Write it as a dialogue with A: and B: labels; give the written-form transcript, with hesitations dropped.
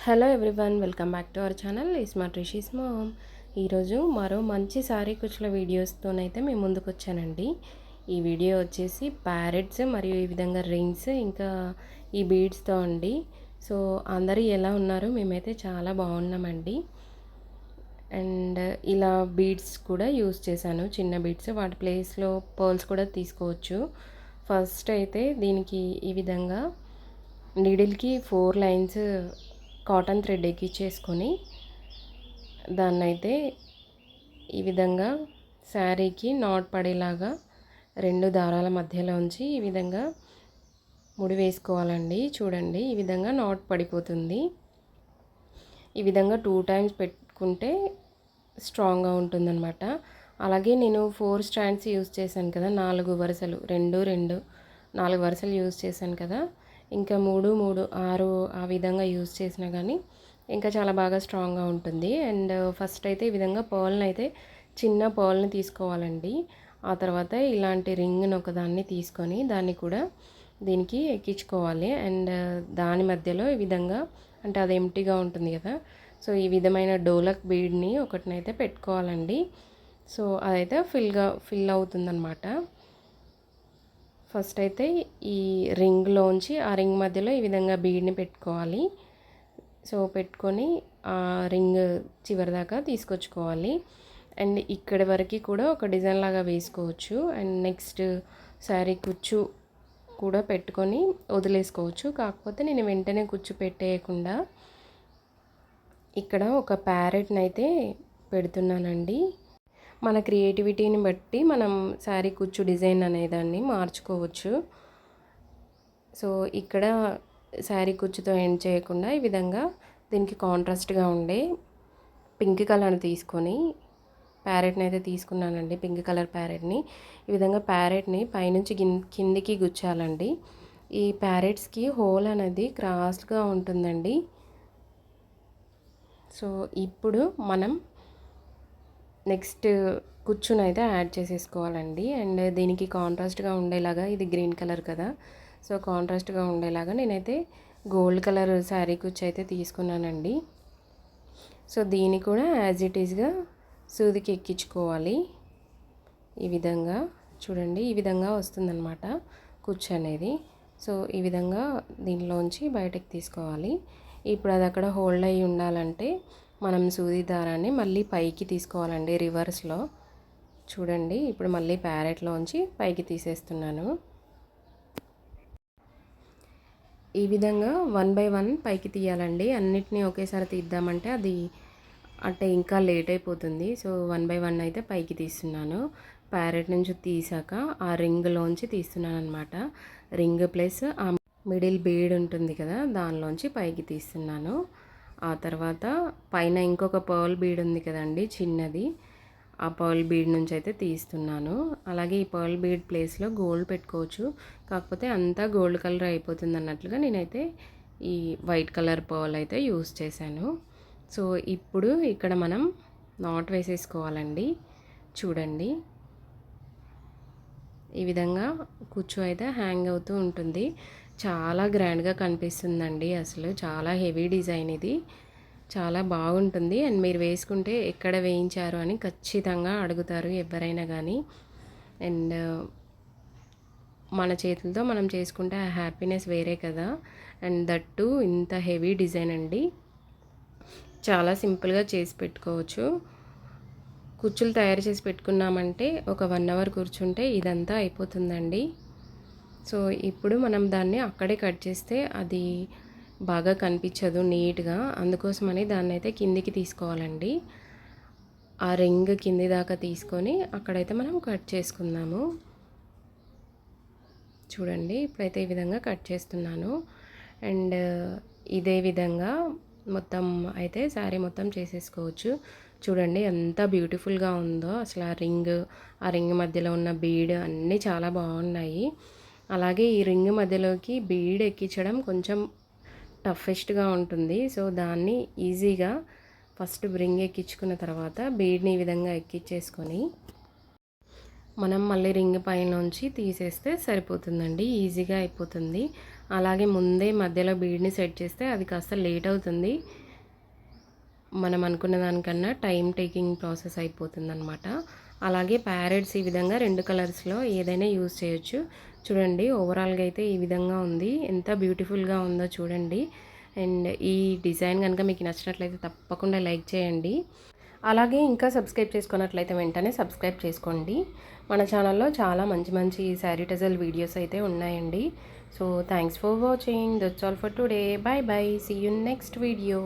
A: Hello everyone, welcome back to our channel smart Rishi's mom. ఈరోజు మరో మంచి సారీ కుచ్చుల వీడియోస్తోనైతే మేము ముందుకు వచ్చానండి. ఈ వీడియో వచ్చేసి ప్యారెట్స్ మరియు ఈ విధంగా రింగ్స్ ఇంకా ఈ బీడ్స్తో అండి. సో అందరూ ఎలా ఉన్నారు? మేమైతే చాలా బాగున్నామండి. అండ్ ఇలా బీడ్స్ కూడా యూస్ చేశాను, చిన్న బీడ్స్. వాటి ప్లేస్లో పర్ల్స్ కూడా తీసుకోవచ్చు. ఫస్ట్ అయితే దీనికి ఈ విధంగా నీడిల్కి 4 లైన్స్ కాటన్ థ్రెడ్ ఎక్కించేసుకొని దాన్నైతే ఈ విధంగా శారీకి నాట్ పడేలాగా 2 దారాల మధ్యలో ఉంచి ఈ విధంగా ముడి వేసుకోవాలండి. చూడండి, ఈ విధంగా నాట్ పడిపోతుంది. ఈ విధంగా 2 టైమ్స్ పెట్టుకుంటే స్ట్రాంగ్గా ఉంటుందన్నమాట. అలాగే నేను 4 స్టాండ్స్ యూజ్ చేశాను కదా, 4 వరుసలు, 2 2 4 వరుసలు యూజ్ చేశాను కదా. ఇంకా 3 3 6 ఆ విధంగా యూజ్ చేసినా కానీ ఇంకా చాలా బాగా స్ట్రాంగ్గా ఉంటుంది. అండ్ ఫస్ట్ అయితే ఈ విధంగా పర్ల్ని అయితే చిన్న పర్ల్ని తీసుకోవాలండి. ఆ తర్వాత ఇలాంటి రింగ్ని ఒకదాన్ని తీసుకొని దాన్ని కూడా దీనికి ఎక్కించుకోవాలి. అండ్ దాని మధ్యలో ఈ విధంగా, అంటే అది ఎంటీగా ఉంటుంది కదా, సో ఈ విధమైన డోలక్ బీడ్ని ఒకటినైతే పెట్టుకోవాలండి. సో అదైతే ఫిల్ అవుతుందన్నమాట. ఫస్ట్ అయితే ఈ రింగ్లోంచి ఆ రింగ్ మధ్యలో ఈ విధంగా బీడ్ని పెట్టుకోవాలి. సో పెట్టుకొని ఆ రింగ్ చివరి దాకా తీసుకొచ్చుకోవాలి. అండ్ ఇక్కడి వరకు కూడా ఒక డిజైన్ లాగా వేసుకోవచ్చు. అండ్ నెక్స్ట్ శారీ కుచ్చు కూడా పెట్టుకొని వదిలేసుకోవచ్చు. కాకపోతే నేను వెంటనే కుచ్చు పెట్టేయకుండా ఇక్కడ ఒక ప్యారెట్ని అయితే పెడుతున్నానండి. మన క్రియేటివిటీని బట్టి మనం శారీ కుచ్చు డిజైన్ అనేదాన్ని మార్చుకోవచ్చు. సో ఇక్కడ శారీ కుచ్చుతో ఎండ్ చేయకుండా ఈ విధంగా దీనికి కాంట్రాస్ట్గా ఉండే పింక్ కలర్ని తీసుకొని ప్యారెట్ని అయితే తీసుకున్నానండి. పింక్ కలర్ ప్యారెట్ని ఈ విధంగా ప్యారెట్ని పైనుంచి కిందికి గుచ్చాలండి. ఈ ప్యారెట్స్కి హోల్ అనేది క్రాస్గా ఉంటుందండి. సో ఇప్పుడు మనం నెక్స్ట్ కుచ్చునైతే యాడ్ చేసేసుకోవాలండి. అండ్ దీనికి కాంట్రాస్ట్గా ఉండేలాగా, ఇది గ్రీన్ కలర్ కదా, సో కాంట్రాస్ట్గా ఉండేలాగా నేనైతే గోల్డ్ కలర్ శారీ కుచ్చు అయితే తీసుకున్నానండి. సో దీన్ని కూడా యాజ్ ఇట్ ఈస్గా సూదికి ఎక్కించుకోవాలి. ఈ విధంగా చూడండి, ఈ విధంగా వస్తుందన్నమాట కుచ్చు అనేది. సో ఈ విధంగా దీనిలోంచి బయటకు తీసుకోవాలి. ఇప్పుడు అది అక్కడ హోల్డ్ అయ్యి ఉండాలంటే మనం సూది దారాన్ని మళ్ళీ పైకి తీసుకోవాలండి, రివర్స్లో. చూడండి, ఇప్పుడు మళ్ళీ ప్యారెట్లోంచి పైకి తీసేస్తున్నాను. ఈ విధంగా 1 బై 1 పైకి తీయాలండి. అన్నిటినీ ఒకేసారి తీద్దామంటే అది అంటే ఇంకా లేట్ అయిపోతుంది. సో 1 బై 1 అయితే పైకి తీస్తున్నాను. ప్యారెట్ నుంచి తీసాక ఆ రింగ్లోంచి తీస్తున్నాను అనమాట. రింగ్ ప్లస్ ఆ మిడిల్ బీడ్ ఉంటుంది కదా, దానిలోంచి పైకి తీస్తున్నాను. ఆ తర్వాత పైన ఇంకొక పర్ల్ బీడ్ ఉంది కదండి చిన్నది, ఆ పర్ల్ బీడ్ నుంచి అయితే తీస్తున్నాను. అలాగే ఈ పర్ల్ బీడ్ ప్లేస్లో గోల్డ్ పెట్టుకోవచ్చు, కాకపోతే అంతా గోల్డ్ కలర్ అయిపోతుంది అన్నట్లుగా నేనైతే ఈ వైట్ కలర్ పర్ల్ అయితే యూస్ చేశాను. సో ఇప్పుడు ఇక్కడ మనం నాట్ వేసేసుకోవాలండి. చూడండి, ఈ విధంగా కుచ్చు అయితే హ్యాంగ్ అవుతూ ఉంటుంది. చాలా గ్రాండ్గా కనిపిస్తుందండి. అసలు చాలా హెవీ డిజైన్, ఇది చాలా బాగుంటుంది. అండ్ మీరు వేసుకుంటే ఎక్కడ వేయించారు అని ఖచ్చితంగా అడుగుతారు ఎవరైనా కానీ. అండ్ మన చేతులతో మనం చేసుకుంటే ఆ హ్యాపీనెస్ వేరే కదా. అండ్ దట్టు ఇంత హెవీ డిజైన్ అండి. చాలా సింపుల్గా చేసి పెట్టుకోవచ్చు. కుచ్చులు తయారు చేసి పెట్టుకున్నామంటే ఒక 1 అవర్ కూర్చుంటే ఇదంతా అయిపోతుందండి. సో ఇప్పుడు మనం దాన్ని అక్కడే కట్ చేస్తే అది బాగా కనిపించదు నీట్గా, అందుకోసమని దాన్ని అయితే కిందికి తీసుకోవాలండి. ఆ రింగ్ కింది దాకా తీసుకొని అక్కడైతే మనం కట్ చేసుకుందాము. చూడండి, ఇప్పుడైతే ఈ విధంగా కట్ చేస్తున్నాను. అండ్ ఇదే విధంగా మొత్తం అయితే శారీ మొత్తం చేసేసుకోవచ్చు. చూడండి ఎంత బ్యూటిఫుల్గా ఉందో అసలు. ఆ రింగ్ మధ్యలో ఉన్న బీడ్ అన్నీ చాలా బాగున్నాయి. అలాగే ఈ రింగ్ మధ్యలోకి బీడ్ ఎక్కించడం కొంచెం టఫెస్ట్గా ఉంటుంది. సో దాన్ని ఈజీగా ఫస్ట్ రింగ్ ఎక్కించుకున్న తర్వాత బీడ్ని ఈ విధంగా ఎక్కించేసుకొని మనం మళ్ళీ రింగ్ పైనుంచి తీసేస్తే సరిపోతుందండి, ఈజీగా అయిపోతుంది. అలాగే ముందే మధ్యలో బీడ్ని సెట్ చేస్తే అది కాస్త లేట్ అవుతుంది. మనం అనుకున్న దానికన్నా టైం టేకింగ్ ప్రాసెస్ అయిపోతుందన్నమాట. అలాగే ప్యారెట్స్ ఈ విధంగా 2 కలర్స్‌లో ఏదైనా యూజ్ చేయొచ్చు. చూడండి ఓవరాల్‌గా అయితే ఈ విధంగా ఉంది. ఎంత బ్యూటిఫుల్‌గా ఉందో చూడండి. అండ్ ఈ డిజైన్ గనుక మీకు నచ్చినట్లయితే తప్పకుండా లైక్ చేయండి. అలాగే ఇంకా సబ్స్క్రైబ్ చేసుకున్నట్లయితే వెంటనే సబ్స్క్రైబ్ చేసుకోండి. మన ఛానల్‌లో చాలా మంచి మంచి శారీ టజల్ వీడియోస్ అయితే ఉన్నాయండి. So thanks for watching. That's all for today. Bye bye. See you next video.